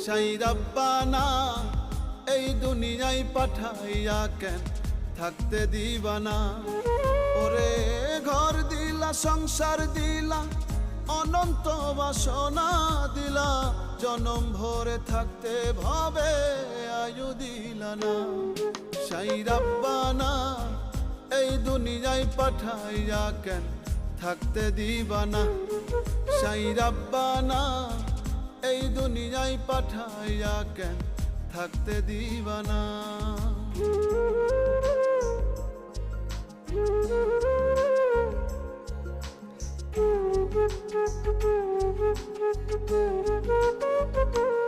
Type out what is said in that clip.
সাই রাব্বানা এই দুনিয়ায় পাঠাইয়া কেন থাকতে দিবানা। ওরে ঘর দিলা সংসার দিলা অনন্ত বাসনা দিলা, জনম ভরে থাকতে ভাবে আয়ু দিলা না। সাই রাব্বানা এই দুনিয়ায় পাঠাইয়া কেন থাকতে দিবানা। সাই রাব্বানা এই দুনিয়ায় পাঠাইয়া কেন থাকতে দিবানা। Thank you.